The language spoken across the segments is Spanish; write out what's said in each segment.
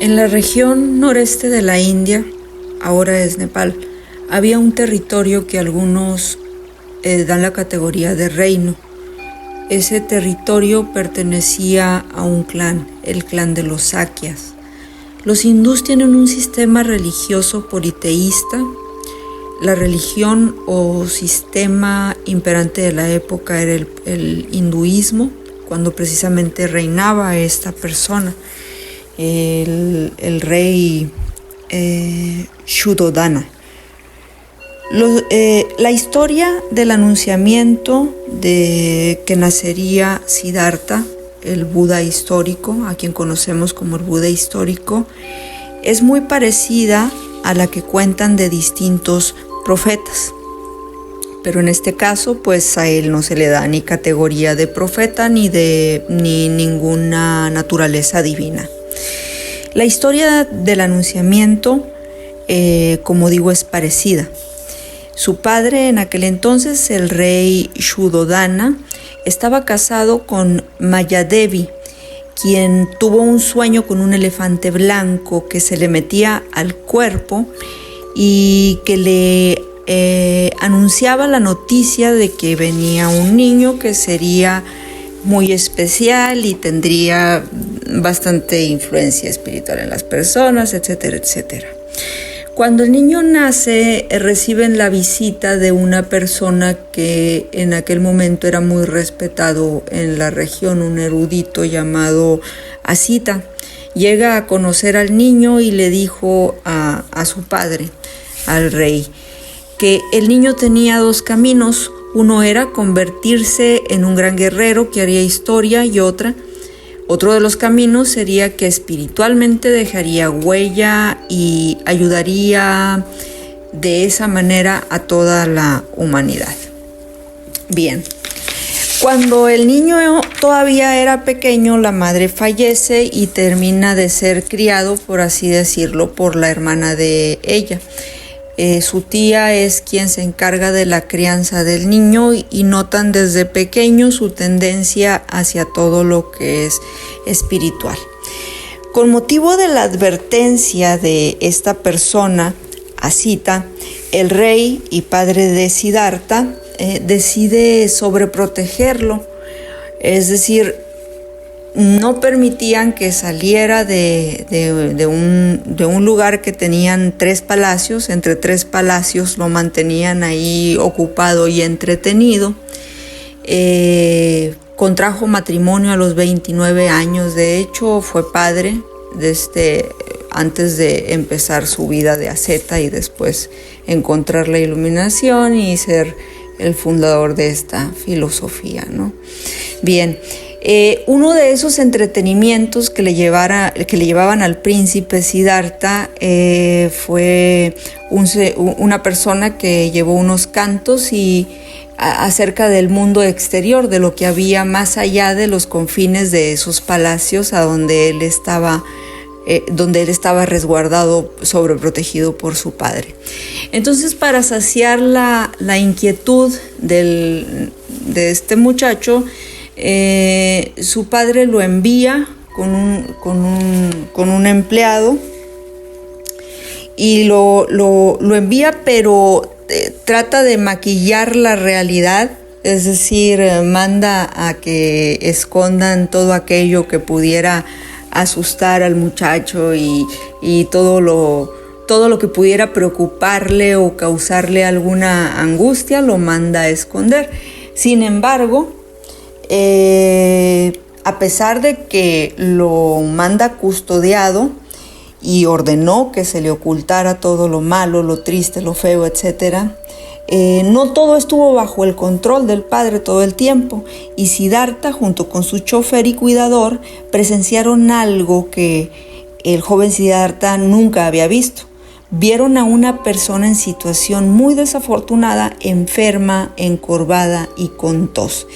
En la región noreste de la India, ahora es Nepal, había un territorio que algunos dan la categoría de reino. Ese territorio pertenecía a un clan, el clan de los Sakyas. Los hindús tienen un sistema religioso politeísta. La religión o sistema imperante de la época era el hinduismo, cuando precisamente reinaba esta persona, el rey Shuddhodana. La historia del anunciamiento de que nacería Siddhartha, el Buda histórico, a quien conocemos como el Buda histórico, es muy parecida a la que cuentan de distintos profetas. Pero en este caso, pues a él no se le da ni categoría de profeta ni ninguna naturaleza divina. La historia del anunciamiento, como digo, es parecida. Su padre en aquel entonces, el rey Shuddhodana, estaba casado con Mayadevi, quien tuvo un sueño con un elefante blanco que se le metía al cuerpo y que le anunciaba la noticia de que venía un niño que sería muy especial y tendría bastante influencia espiritual en las personas, etcétera, etcétera. Cuando el niño nace, reciben la visita de una persona que en aquel momento era muy respetado en la región, un erudito llamado Asita. Llega a conocer al niño y le dijo a su padre, al rey, que el niño tenía dos caminos. Uno era convertirse en un gran guerrero que haría historia y otro de los caminos sería que espiritualmente dejaría huella y ayudaría de esa manera a toda la humanidad. Bien, cuando el niño todavía era pequeño, la madre fallece y termina de ser criado, por así decirlo, por la hermana de ella. Su tía es quien se encarga de la crianza del niño y notan desde pequeño su tendencia hacia todo lo que es espiritual. Con motivo de la advertencia de esta persona, Asita, el rey y padre de Siddhartha decide sobreprotegerlo, es decir, no permitían que saliera de un lugar que tenían 3 palacios. Entre 3 palacios lo mantenían ahí ocupado y entretenido. Contrajo matrimonio a los 29 años. De hecho, fue padre antes de empezar su vida de asceta y después encontrar la iluminación y ser el fundador de esta filosofía, ¿no? Bien. Uno de esos entretenimientos que le llevaban al príncipe Siddhartha fue una persona que llevó unos cantos acerca del mundo exterior, de lo que había más allá de los confines de esos palacios a donde él estaba resguardado, sobreprotegido por su padre. Entonces, para saciar la inquietud de este muchacho, su padre lo envía con un empleado y lo envía, pero trata de maquillar la realidad, es decir, manda a que escondan todo aquello que pudiera asustar al muchacho y todo lo que pudiera preocuparle o causarle alguna angustia, lo manda a esconder. Sin embargo, a pesar de que lo manda custodiado y ordenó que se le ocultara todo lo malo, lo triste, lo feo, etc., no todo estuvo bajo el control del padre todo el tiempo, y Siddhartha, junto con su chofer y cuidador, presenciaron algo que el joven Siddhartha nunca había visto. Vieron a una persona en situación muy desafortunada, enferma, encorvada y con tos.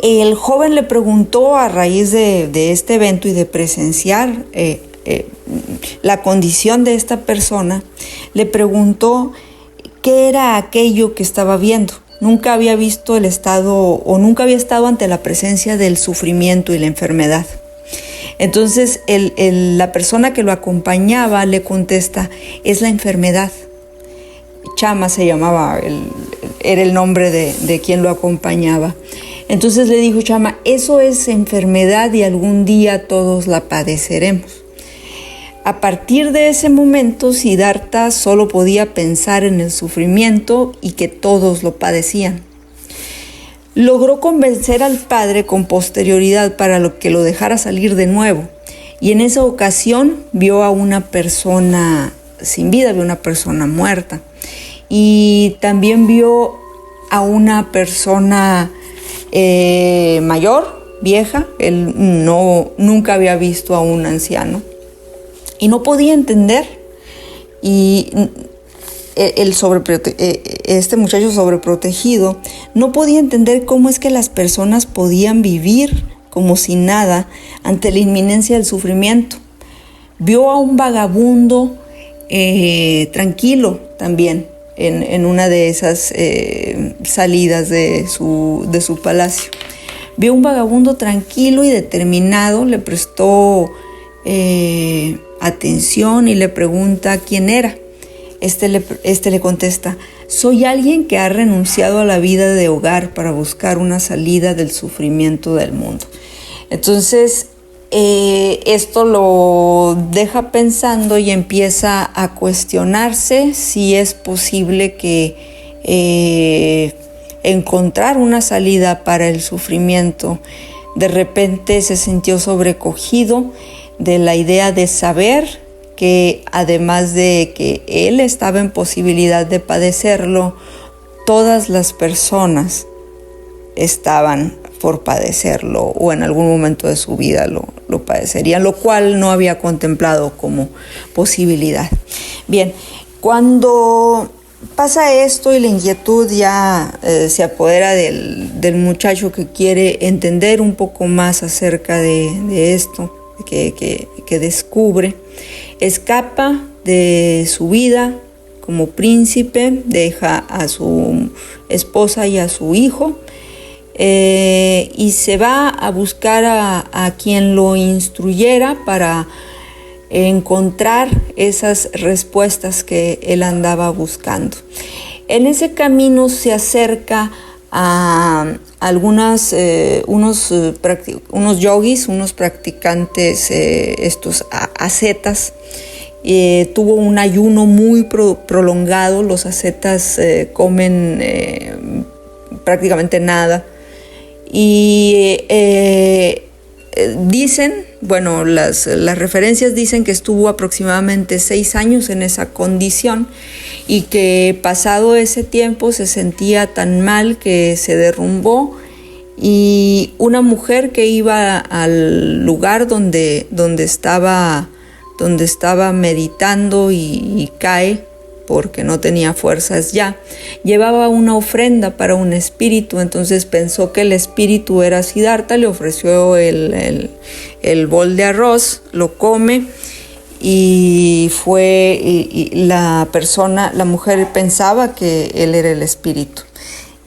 El joven le preguntó, a raíz de este evento y de presenciar la condición de esta persona, le preguntó qué era aquello que estaba viendo. Nunca había visto nunca había estado ante la presencia del sufrimiento y la enfermedad. Entonces la persona que lo acompañaba le contesta, es la enfermedad. Chama se llamaba, era el nombre de quien lo acompañaba. Entonces le dijo Chama, eso es enfermedad y algún día todos la padeceremos. A partir de ese momento, Siddhartha solo podía pensar en el sufrimiento y que todos lo padecían. Logró convencer al padre con posterioridad para que lo dejara salir de nuevo. Y en esa ocasión vio a una persona sin vida, vio a una persona muerta. Y también vio a una persona mayor, vieja. Él nunca había visto a un anciano. Y no podía entender. Y este muchacho sobreprotegido no podía entender cómo es que las personas podían vivir como si nada ante la inminencia del sufrimiento. Vio a un vagabundo tranquilo también en una de esas salidas de su palacio. Vio un vagabundo tranquilo y determinado, le prestó atención y le pregunta quién era. Este le contesta, soy alguien que ha renunciado a la vida de hogar para buscar una salida del sufrimiento del mundo. Entonces, esto lo deja pensando y empieza a cuestionarse si es posible que encontrar una salida para el sufrimiento. De repente se sintió sobrecogido de la idea de saber que además de que él estaba en posibilidad de padecerlo, todas las personas estaban por padecerlo o en algún momento de su vida lo padecerían, lo cual no había contemplado como posibilidad. Bien, cuando pasa esto y la inquietud ya se apodera del muchacho que quiere entender un poco más acerca de esto que descubre, escapa de su vida como príncipe, deja a su esposa y a su hijo y se va a buscar a quien lo instruyera para encontrar esas respuestas que él andaba buscando. En ese camino se acerca a unos yogis, unos practicantes, estos ascetas. Tuvo un ayuno muy prolongado. Los ascetas comen prácticamente nada. Y dicen, bueno, las referencias dicen que estuvo aproximadamente 6 años en esa condición y que pasado ese tiempo se sentía tan mal que se derrumbó y una mujer que iba al lugar donde estaba meditando y cae porque no tenía fuerzas ya, llevaba una ofrenda para un espíritu. Entonces pensó que el espíritu era Siddhartha, le ofreció el bol de arroz, lo come y la mujer pensaba que él era el espíritu.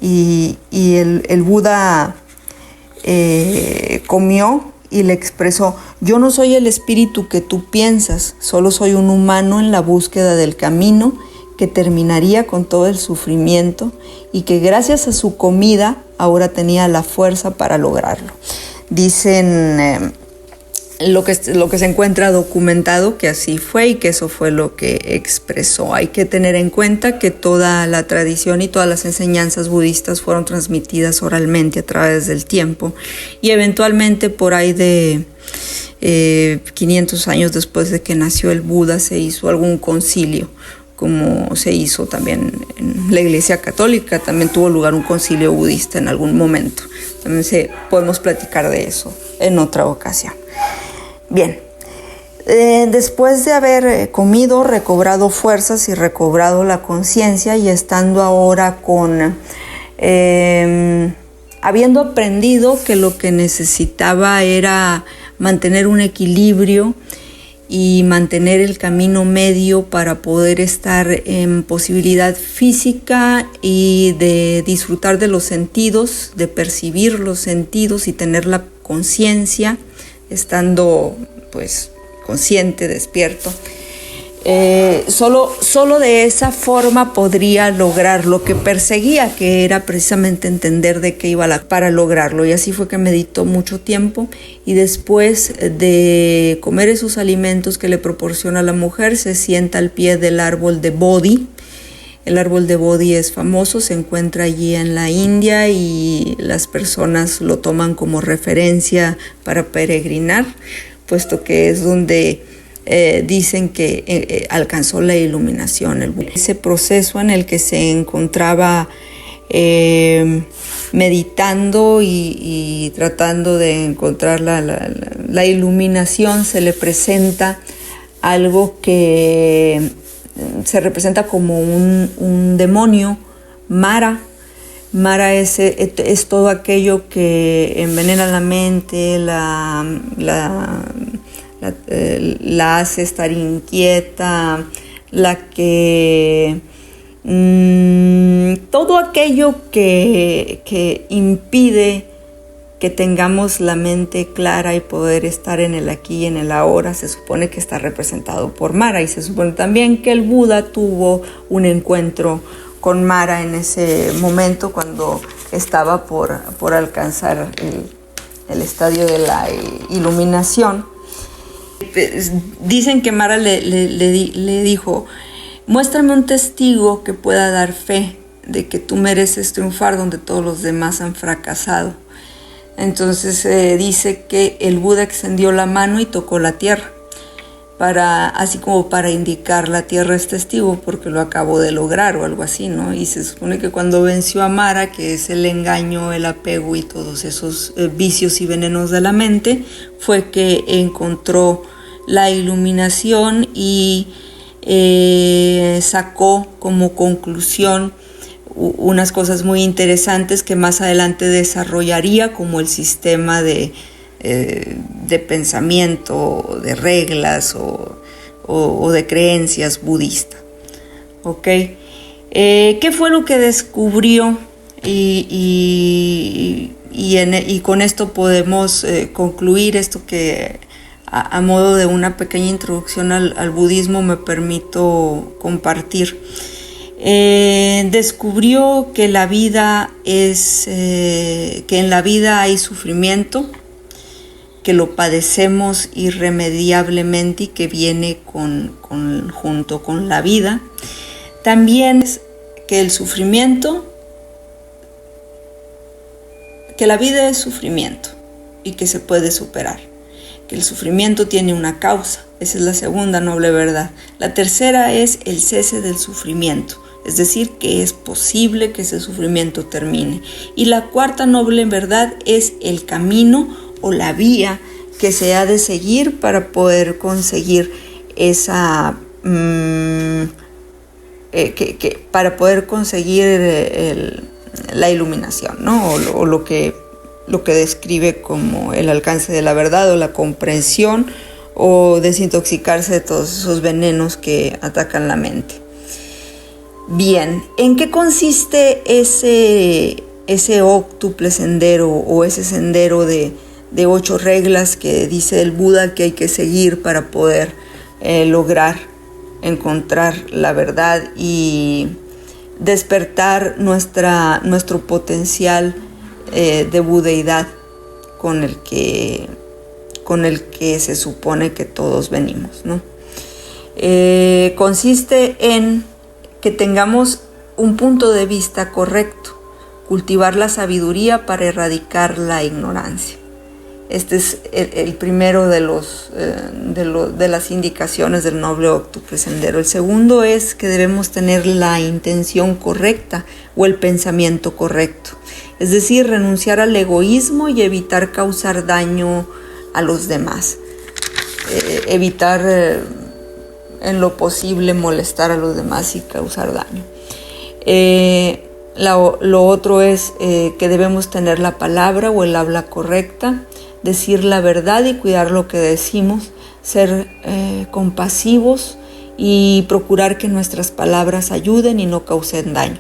Y el Buda comió y le expresó, yo no soy el espíritu que tú piensas, solo soy un humano en la búsqueda del camino que terminaría con todo el sufrimiento y que gracias a su comida ahora tenía la fuerza para lograrlo. Dicen lo que se encuentra documentado que así fue y que eso fue lo que expresó. Hay que tener en cuenta que toda la tradición y todas las enseñanzas budistas fueron transmitidas oralmente a través del tiempo y eventualmente por ahí de 500 años después de que nació el Buda se hizo algún concilio, como se hizo también en la Iglesia Católica, también tuvo lugar un concilio budista en algún momento. También podemos platicar de eso en otra ocasión. Bien, después de haber comido, recobrado fuerzas y recobrado la conciencia y estando ahora habiendo aprendido que lo que necesitaba era mantener un equilibrio y mantener el camino medio para poder estar en posibilidad física y de disfrutar de los sentidos, de percibir los sentidos y tener la conciencia estando pues consciente, despierto. Solo de esa forma podría lograr lo que perseguía, que era precisamente entender de qué iba para lograrlo. Y así fue que meditó mucho tiempo, y después de comer esos alimentos que le proporciona la mujer, se sienta al pie del árbol de Bodhi. El árbol de Bodhi es famoso, se encuentra allí en la India y las personas lo toman como referencia para peregrinar, puesto que es donde dicen que alcanzó la iluminación. Ese proceso en el que se encontraba meditando y tratando de encontrar la iluminación, se le presenta algo que se representa como un demonio, Mara. Mara es todo aquello que envenena la mente, la hace estar inquieta, la que todo aquello que impide que tengamos la mente clara y poder estar en el aquí y en el ahora, se supone que está representado por Mara. Y se supone también que el Buda tuvo un encuentro con Mara en ese momento, cuando estaba por alcanzar el estadio de la iluminación. Dicen que Mara le dijo: muéstrame un testigo que pueda dar fe de que tú mereces triunfar donde todos los demás han fracasado. Entonces dice que el Buda extendió la mano y tocó la tierra, así como para indicar: la tierra es testigo porque lo acabo de lograr, o algo así, ¿no? Y se supone que cuando venció a Mara, que es el engaño, el apego y todos esos vicios y venenos de la mente, fue que encontró la iluminación y sacó como conclusión unas cosas muy interesantes que más adelante desarrollaría, como el sistema de pensamiento, de reglas o de creencias budista. ¿Ok? ¿Qué fue lo que descubrió? Y con esto podemos concluir esto que a modo de una pequeña introducción al budismo me permito compartir. Descubrió que la vida que en la vida hay sufrimiento, que lo padecemos irremediablemente y que viene junto con la vida. También es que el sufrimiento, que la vida es sufrimiento y que se puede superar, que el sufrimiento tiene una causa. Esa es la segunda noble verdad. La tercera es el cese del sufrimiento, es decir, que es posible que ese sufrimiento termine. Y la cuarta noble verdad es el camino o la vía que se ha de seguir para poder conseguir esa para poder conseguir la iluminación, ¿no? O lo que describe como el alcance de la verdad o la comprensión, o desintoxicarse de todos esos venenos que atacan la mente. Bien, ¿en qué consiste ese óctuple sendero o ese sendero de 8 reglas que dice el Buda que hay que seguir para poder lograr encontrar la verdad y despertar nuestro potencial de budeidad con el que se supone que todos venimos, ¿no? Consiste en que tengamos un punto de vista correcto, cultivar la sabiduría para erradicar la ignorancia. Este es el primero de las indicaciones del noble óctuple sendero. El segundo es que debemos tener la intención correcta o el pensamiento correcto, es decir, renunciar al egoísmo y evitar causar daño a los demás, evitar en lo posible molestar a los demás y causar daño. Lo otro es que debemos tener la palabra o el habla correcta, decir la verdad y cuidar lo que decimos, ser compasivos y procurar que nuestras palabras ayuden y no causen daño.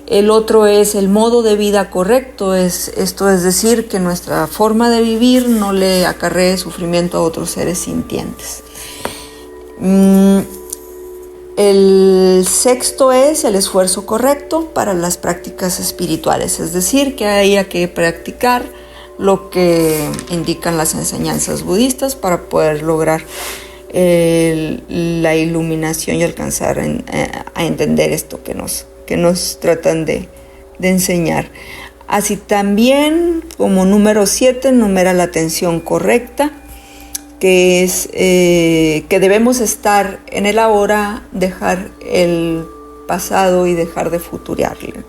El otro es el modo de vida correcto, esto es decir, que nuestra forma de vivir no le acarree sufrimiento a otros seres sintientes. El sexto es el esfuerzo correcto para las prácticas espirituales, es decir, que hay que practicar lo que indican las enseñanzas budistas para poder lograr la iluminación y alcanzar a entender esto que nos tratan de enseñar. Así también, como número 7, numera la atención correcta, que es que debemos estar en el ahora, dejar el pasado y dejar de futurearle.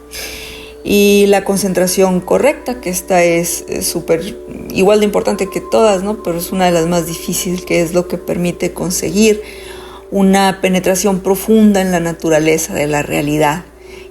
Y la concentración correcta, que esta es súper igual de importante que todas, ¿no? Pero es una de las más difíciles, que es lo que permite conseguir una penetración profunda en la naturaleza de la realidad.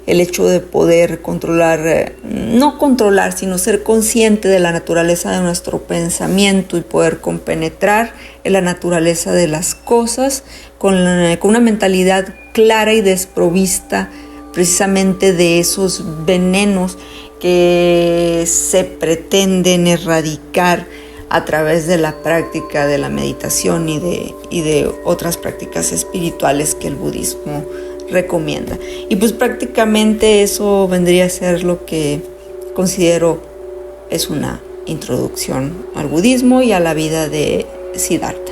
El hecho de poder controlar, no controlar, sino ser consciente de la naturaleza de nuestro pensamiento y poder compenetrar en la naturaleza de las cosas con una mentalidad clara y desprovista precisamente de esos venenos que se pretenden erradicar a través de la práctica de la meditación y de otras prácticas espirituales que el budismo recomienda. Y pues prácticamente eso vendría a ser lo que considero es una introducción al budismo y a la vida de Siddhartha.